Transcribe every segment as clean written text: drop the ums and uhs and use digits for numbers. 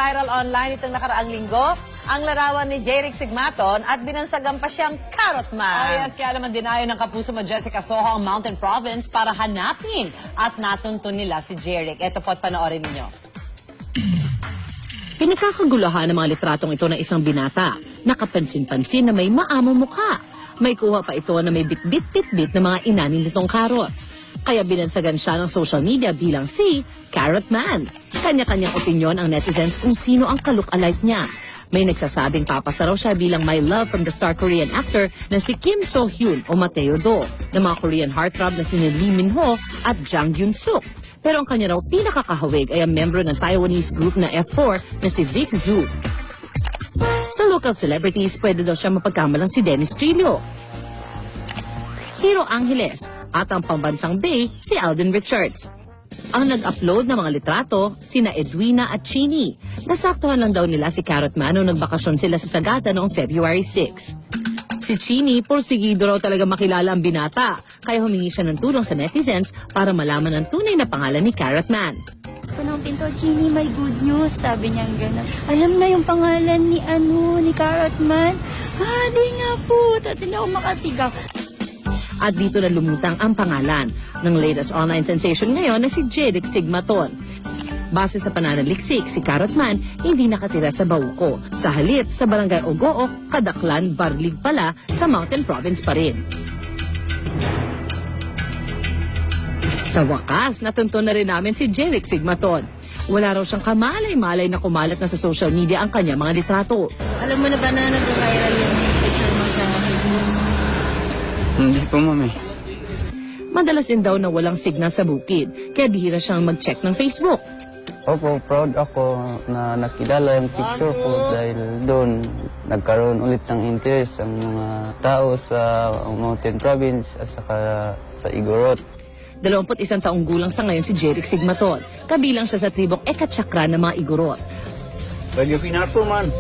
nag-viral online itong nakaraang linggo ang larawan ni Jeric Sigmaton at binansagan pa siyang Carrot Oh Man. yes, kaya naman dinayo ng kapuso mo Jessica Soho ang Mountain Province para hanapin at natuntun nila si Jeric. Ito po at panoorin ninyo. Pinagkakaguluhan ng mga litratong ito ng isang binata. Nakapansin-pansin na may maamong mukha. May kuha pa ito na may bit-bit-bit-bit na mga inanin nitong carrots. Kaya binansagan siya ng social media bilang si Carrot Man. Kanya-kanyang opinyon ang netizens kung sino ang ka-look-alike niya. May nagsasabing papasa raw siya bilang my love from the star Korean actor na si Kim So-hyun o Mateo Do, ng mga Korean heartthrob na si Lee Min-ho at Jang Yoon-suk. Pero ang kanya raw pinakakahawig ay ang membro ng Taiwanese group na F4 na si Vic Zhu. Sa local celebrities, pwede daw siya mapagkamalang si Dennis Trillo, Hiro Angeles, at ang pambansang Bay, si Alden Richards. Ang nag-upload ng mga litrato, sina Edwina at Chini. Nasaktuhan lang daw nila si Carrot Man nung nagbakasyon sila sa Sagada noong February 6. Si Chini, porsigido raw talaga makilala ang binata, kaya humingi siya ng tulong sa netizens para malaman ang tunay na pangalan ni Carrot Man. Punong pinto, Chini, may good news. Sabi niya gano'n. Alam na yung pangalan ni Carrot Man. Di nga po. Tapos hindi ako makasigaw. At dito na lumutang ang pangalan ng latest online sensation ngayon na si Jeric Sigmaton. Base sa pananaliksik, si Carrot Man hindi nakatira sa Bauco. Sa halip, sa Barangay Ogook, Kadaklan, Barlig pala, sa Mountain Province pa rin. Sa wakas, natuntun na rin namin si Jeric Sigmaton. Wala raw siyang kamalay-malay na kumalat na sa social media ang kanya mga litrato. Alam mo na ba na nag-viral yung picture mo sa Facebook? Hindi po, mami. Madalas din daw na walang signal sa bukid, kaya bihira siyang mag-check ng Facebook. Opo, proud ako na nakilala yung picture ko dahil doon nagkaroon ulit ng interest ang mga tao sa Mountain Province at saka sa Igorot. 21 taong gulang sa ngayon si Jeric Sigmaton. Kabilang siya sa tribong Ekachakran ng mga Igorot. Pwede pinapo man.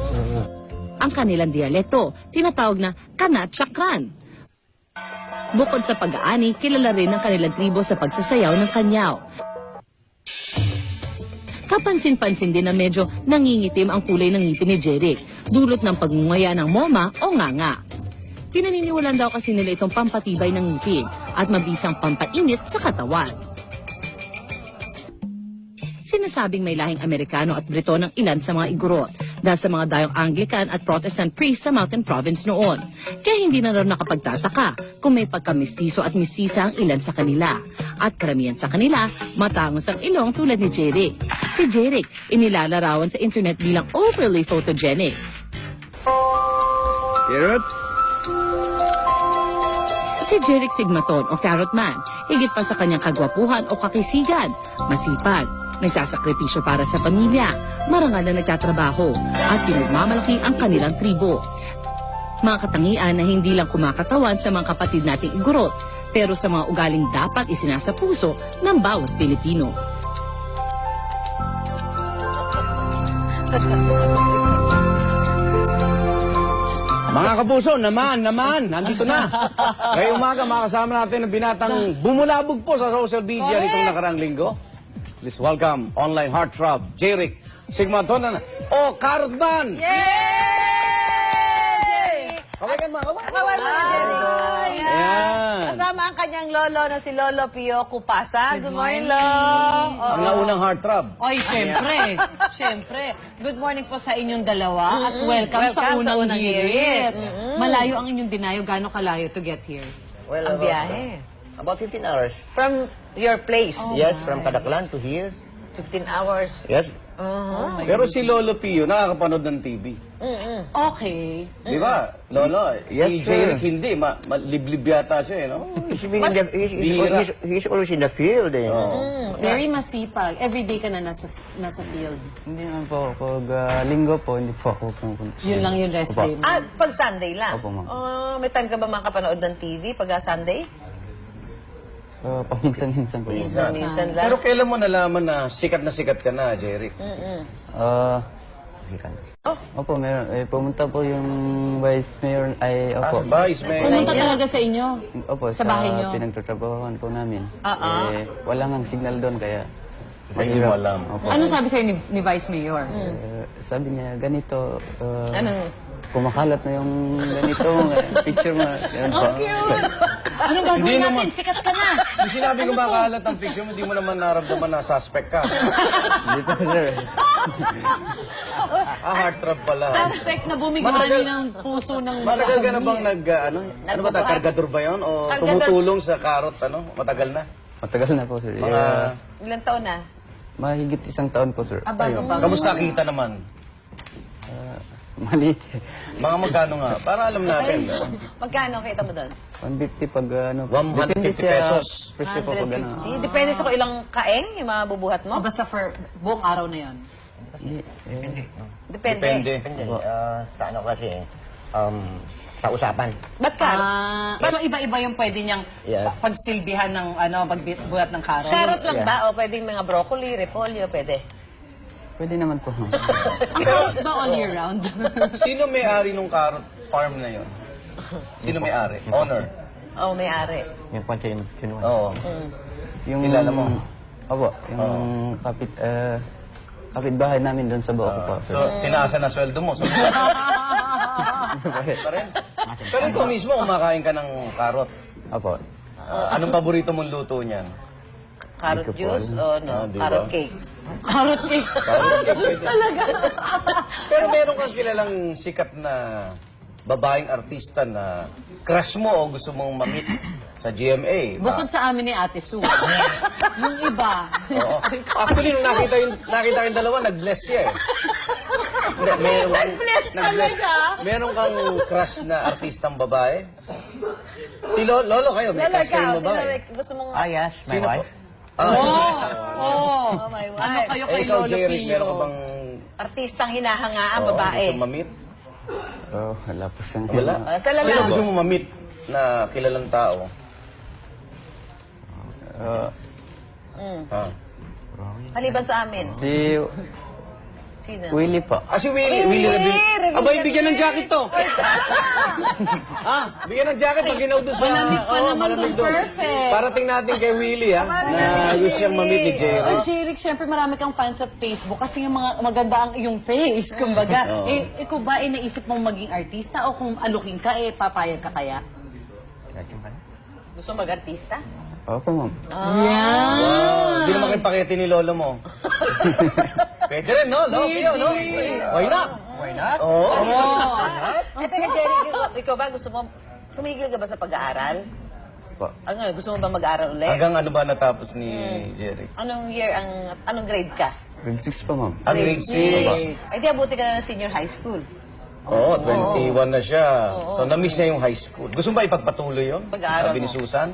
Ang kanilang dialekto, tinatawag na Kanat-Chakran. Bukod sa pag-aani, kilala rin ng kanilang tribo sa pagsasayaw ng kanyaw. Kapansin-pansin din na medyo nangingitim ang kulay ng ngipin ni Jeric, dulot ng pagmungaya ng moma o nganga. Pinaniniwalan daw kasi nila itong pampatibay ng ngipin at mabisang pampainit sa katawan. Sinasabing may lahing Amerikano at Brito ng ilan sa mga Igorot dahil sa mga dayong Anglican at Protestant priests sa Mountain Province noon. Kaya hindi na raw nakapagtataka kung may pagkamistiso at mistisa ang ilan sa kanila. At karamihan sa kanila, matangos ang ilong tulad ni Jeric. Si Jeric, inilalarawan sa internet bilang overly photogenic. Carrots? Si Jeric Sigmaton o Carrot Man, higit pa sa kanyang kagwapuhan o kakisigan, masipag, nagsasakripisyo para sa pamilya, marangal na nagtatrabaho, at pinagmamalaki ang kanilang tribo. Mga katangian na hindi lang kumakatawan sa mga kapatid nating Igorot, pero sa mga ugaling dapat isinasa puso ng bawat Pilipino. Mga kapuso, naman, nandito na. Ngayong umaga, makasama natin ang binatang bumulabog po sa social media nitong nakarang linggo. Please welcome online heartthrob, Jeric Sigmaton. Oh, Carrot Man! Yay! Kawagan mo, kawagan. Kaway mo na, Jeric. Ayan. Kasama ang kanyang lolo na si Lolo Pio Cupasa. Good morning, Lolo. Ang naunang heartthrob. Oy, syempre. Syempre. Good morning po sa inyong dalawa at welcome sa unang hirit. Malayo ang inyong dinayo. Gaano kalayo to get here? Well, Ang biyahe. About 15 hours. From your place. Yes, from Kadaklan to here. 15 hours. Yes. Pero si Lolo Pio, nakakapanood ng TV. Okay. Di ba, Lolo? Yes, Si sir. Jeric hindi, liblib yata siya, eh, no? He's he's always in the field. Eh. Very masipag. Every day ka na nasa field. Hindi naman po. Pag linggo po, hindi po ako pumunta. Yun lang yung rest Opo. day mo. At pag Sunday lang? Opo, ma'am. May time ka ba makapanood ng TV pag Sunday? Paminsan-minsan po. Minsan lang. Pero kailan mo nalaman na sikat ka na, Jeric? Opo, meron. Pumunta po yung vice mayor ay, opo. Vice Mayor. Pumunta talaga sa inyo. Opo, Sa bahay niyo? pinagtatrabahoan po namin. Ah. Wala ngang signal doon, kaya Hindi mo alam. Opo. Ano sabi sa'yo ni Vice Mayor? Sabi niya, ganito, Anong? kumakalat na yung ganito, picture mo. Yan po. Anong gagawin Hindi natin? naman. Sikat ka na! Yung sinabi ko makalat ang picture mo, hindi mo naman naramdaman na suspect ka. Hindi po, sir. Heart trap pala. Suspect na bumigani Matagal- ng puso ng Matagal ka na marami. bang ano ba, kargador ba yun? O Kargador. tumutulong sa karot, matagal na? Matagal na po, sir. Mga, Ilang taon na? Mahigit 1 taon po, sir. Bago-bago. kamusta kita naman? Maliit. Mga magkano nga? Para alam natin. Magkano kita mo doon? 150 pag ano. 150 depende sa pesos. presyo po pag ano. 150. Depende sa kung ilang kaeng yung mga bubuhat O mo? basta for buong araw na yon. Depende. Depende. Depende. Sa ano kasi, sa usapan. Ba't ka? So iba-iba yung pwede niyang Yeah. pagsilbihan ng pagbuhat ng karot. Carrot lang ba? O pwedeng mga broccoli, repolyo, pwede? Pwede naman po. Ang carrots ba all year round? Sino may-ari nung karot farm na yon? Sino may-ari? Owner? O may-ari. Yung pansin, kinuha. Oo. Yung, Kilala mo? Opo, yung kapitbahay namin doon sa Boco po. So, tinaasan na sweldo mo. So, pa rin. Pero ikaw mismo, kumakain ka ng karot. Opo. Anong paborito mong luto niyan? Carrot juice o no? di ba? Carrot cakes. Carrot cake. Diyos talaga. Pero meron kang kilalang sikat na babaeng artista na crush mo o gusto mong ma-meet sa GMA. Bukod sa amin ni Ate Sue. Yung iba. Oo. Actually, nung nakita yung dalawa, nag-bless siya eh. Hindi, meron kang crush na artistang babae? Si Lolo kayo, may Lalo crush kayong ikaw, sino babae? may gusto mong... Ah, yes, my Sino po? wife. Oh, Oh, my wife. ano kayo kay Ikaw, Lolo Jeric, meron ka Pio? bang Artistang hinahangaan, babae. gusto ma-meet? Oh, wala po sa Wala? Sa lalaki. Sino gusto mo ma-meet na kilalang tao? Ah. Maliban sa amin. Si Sino? Willie po. Si Willie Revilla. Revilla. Abay, bigyan ng jacket to. Bigyan ng jacket pag ginaw doon sa... Malamig pa Oo, naman malamig doon. Perfect. Parating natin kay Willie, na gusto siyang ma-meet ni Jerry. Oh, Jeric, syempre marami kang fans sa Facebook kasi yung mga maganda ang iyong face, kumbaga. Ikaw ba ay naisip mong maging artista o kung alukin ka, papayag ka kaya? Gusto mag-artista? Opo, ma'am. Yeah! Hindi naman kayo pakete ni Lolo mo. Pwede rin, no? Lolo, no? Why not? Why not? Oo. Ito nga, Jerry, ikaw ba gusto mo... Tumigil ka ba sa pag-aaral? Po. Ano, gusto mo ba mag-aaral ulit? Hanggang ano ba natapos ni Jerry? Anong year, anong grade ka? Grade 6 po, ma'am. Grade 6. Ay, di abuti ka na ng senior high school. Oo, 21 na siya. So, na-miss niya yung high school. Gusto mo ba ipagpatuloy yun? Pag-aaral Sabi ni mo. Susan?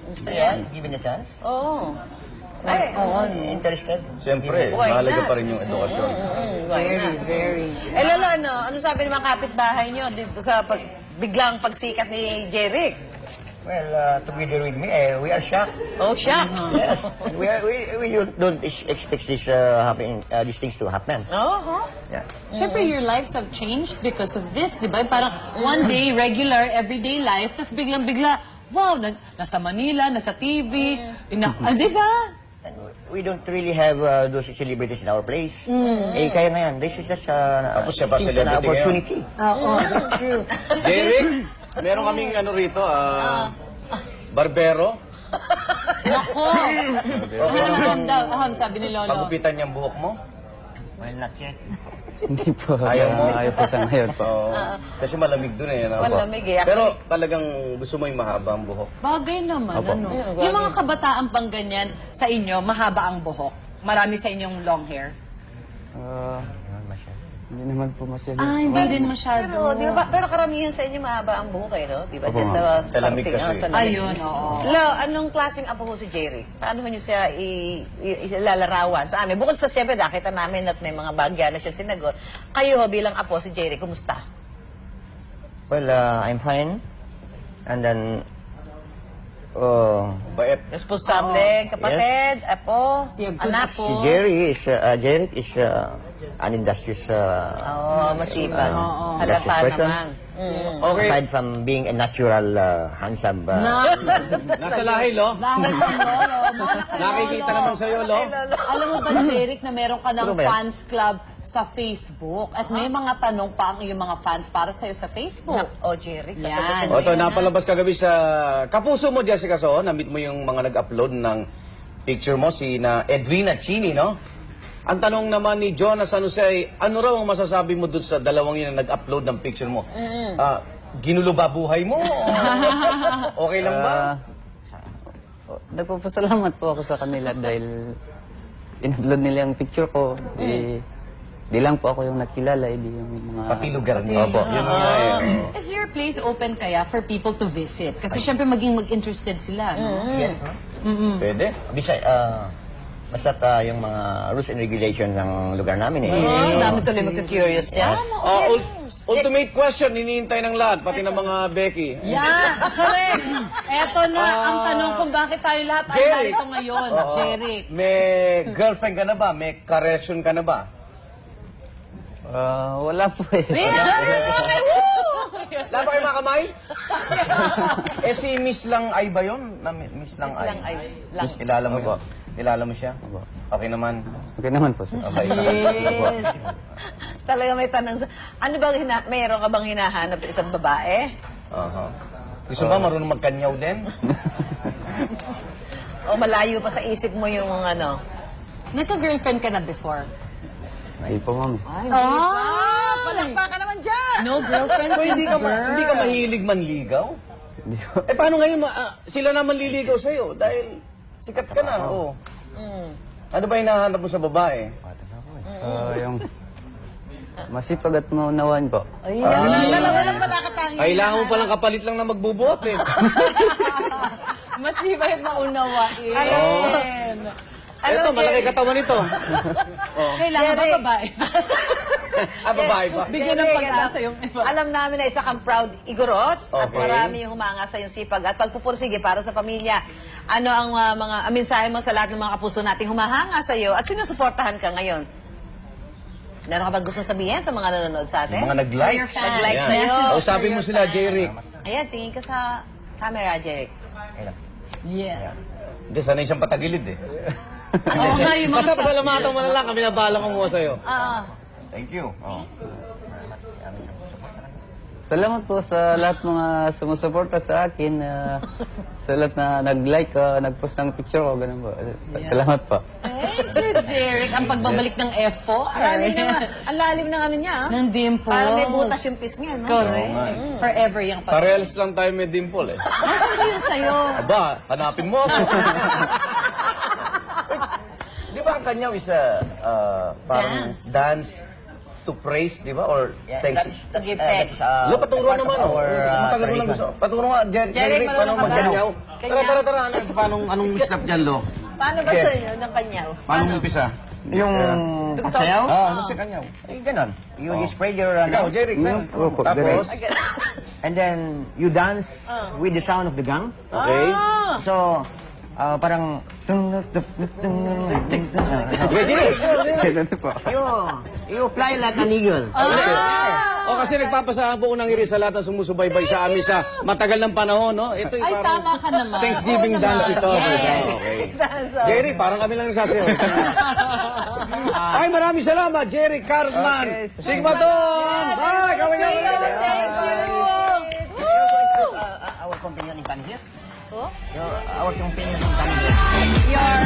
Gusto yan? Given a chance? Oo. Ay, oo. Interested? Siyempre, Why mahalaga not? pa rin yung edukasyon. Very. Eh, Lolo, ano sabi ng mga kapitbahay nyo dito sa biglang pagsikat ni Jeric? Well, together with me, we are shocked. Oh, siya. Yes. We don't expect this, these things to happen. Oo. Yeah. Syempre, your lives have changed because of this, di ba? Parang one day, regular, everyday life, tapos biglang-bigla, wow, nasa Manila, nasa TV, di ba? And we don't really have those celebrities in our place. Kaya ngayon, this is just Tapos siya pa an celebrity opportunity. Oo, that's true. Jerry, meron kaming ano rito, barbero. Nako! Aham, sabi ni Lolo. Pagupitan niyang buhok mo. Well, not yet. Hindi po. Ayaw mo? Ayaw po sa ngayon po. Oo. Kasi malamig dun eh. Ano? Malamig eh. Pero talagang gusto mo yung mahaba ang buhok. Bagay naman, Opo. ano? Yung mga kabataan pang ganyan, sa inyo, mahaba ang buhok. Marami sa inyong long hair. Hindi naman po masyado. Hindi din masyado. Pero, di ba, pero karamihan sa inyo mahaba ang buhok eh, no? Di ba? Opo, Diyan ma'am. Sa lamig parting, kasi. sa lamig. Ayun, oo. Lo, anong klaseng apo ho si Jerry? Paano mo niyo siya ilalarawan sa amin? Bukod sa siyempre, nakita namin at may mga bagya na siya sinagot. Kayo ho, bilang apo si Jerry, kumusta? Well, I'm fine. And then, Bait. Responsable, kapatid, apo, Si good anak. apo. si Jerry is an industrious Oo, masipag. Oo. Halata person. naman. Okay. Aside from being a natural, handsome, Nasa lahi, lo. Lahat ng lolo. Nakikita naman sa'yo, lo. Alam mo ba, Jeric, na meron ka ng Ano ba yan? fans club sa Facebook at may mga tanong pa ang iyong mga fans para sa'yo sa Facebook. O, Jerry, Yan. sasagutin O, mo ito, yan, ha? napalabas kagabi sa Kapuso mo, Jessica So. Na-meet mo yung mga nag-upload ng picture mo, si na Edwina Chini, no? Ang tanong naman ni Jonas San Jose ay, ano raw ang masasabi mo dun sa dalawang yun na nag-upload ng picture mo? Ginulo ba buhay mo? O okay lang ba? Nagpapasalamat po ako sa kanila dahil in-upload nila yung picture ko. Di lang po ako yung nakilala, di yung mga... Pati lugar niyo. Opo. Yun nga eh. Is your place open kaya for people to visit? Kasi syempre maging mag-interested sila. No? yes, no? Pwede? Basta't yung mga rules and regulation ng lugar namin eh. Ang dami tuloy magka-curious yan. Ultimate question, hinihintay ng lahat, pati ng mga Becky. Yeah, correct. Eto na ang tanong kung bakit tayo lahat ay Jeric. narito ngayon, Oo. Jeric. May girlfriend ka na ba? May karesyon ka na ba? Wala po eh. Okay, woo! Wala ba kayo mga kamay? Si Miss Lang Ay ba yun? Miss Lang Ay. Lang ay lang. Kilala mo yun? Kilala mo siya? Okay naman. Okay naman po, sir. Okay. Yes. Talaga may tanong sa... Ano bang mayroon ka bang hinahanap sa isang babae? Gusto ba marunong magkanyaw din? O malayo pa sa isip mo yung ano? Nagka-girlfriend ka na before? Ay po, ma'am. Ay, hindi pa. Palakpakan naman dyan. No girlfriend So, since hindi ka birth? mahilig manligaw? Hindi po. Paano ngayon sila na manliligaw sa'yo? Dahil sikat ka na, oo. Ano ba hinahanap mo sa babae? Yung masipag at maunawan po. Ayan. Dalawa lang pala katangian. Kailangan mo palang kapalit lang na magbubuhat eh. Mas iba yung maunawain. Eto, malaki katawan nito. Kailangan ba Jeric. babae? Babae pa. Bigyan ng pag-asa yung iba. Alam namin na isa kang proud igorot at Okay. marami yung humanga sa iyong sipag at pagpupursige para sa pamilya. Ano ang mga mensahe mo sa lahat ng mga kapuso nating humahanga sa iyo at sinusuportahan ka ngayon? Meron ka ba gusto sabihin sa mga nanonood sa atin? Yung mga nag-like. Your fans. Nag-like Ayan. sa'yo. Kausapin mo sila, Jeric. Ayan, tingin ka sa camera, Jeric. Yeah. Hindi, sanay siyang patagilid eh. Oo nga, yung mga Basta pasalamatan mo na lang, kami nabala ko mo sa'yo. Thank you. Salamat po sa lahat mga sumusuporta sa akin. Sa lahat na nag-like, nag-post ng picture ko, ganun po. Salamat po. Hey, Jeric, ang pagbabalik ng F4. Ang lalim ng ano niya, ah. Ng dimples. Parang may butas yung pis niya, no? Correct. Forever yung pag... Parehas lang tayo may dimple eh. Nasaan ba yun sa'yo? Aba, hanapin mo ako. Di ba ang kanyaw is parang dance to praise, di ba? Or thanks. To give thanks. Lo, paturo naman. Matagal mo lang gusto. Paturo nga, Jeric, paano marunong ka ba? magkanyaw? Kanyaw? Tara. Anong step dyan, Lo? Paano ba sa inyo ng kanyaw? Paano umpisa? Yung pagsayaw? Ano si kanyaw? Eh, ganon. You spread your, Ikaw, Jeric, tapos, and then you dance with the sound of the gong. okay. So, parang... Jeric, You fly like an eagle. O kasi nagpapasahan po unang iri sa lahat ng sumusubaybay sa amin sa matagal ng panahon, no? Ito yung Ay, parang tama ka naman. Thanksgiving Oo dance naman. ito. Yes. Okay. Jerry, parang kami lang nagsasayaw. Ay, maraming salamat, Jerry Cartman. Sigma Don! Bye! Kawin niyo! Our companion in Spanish. Our companion in Spanish.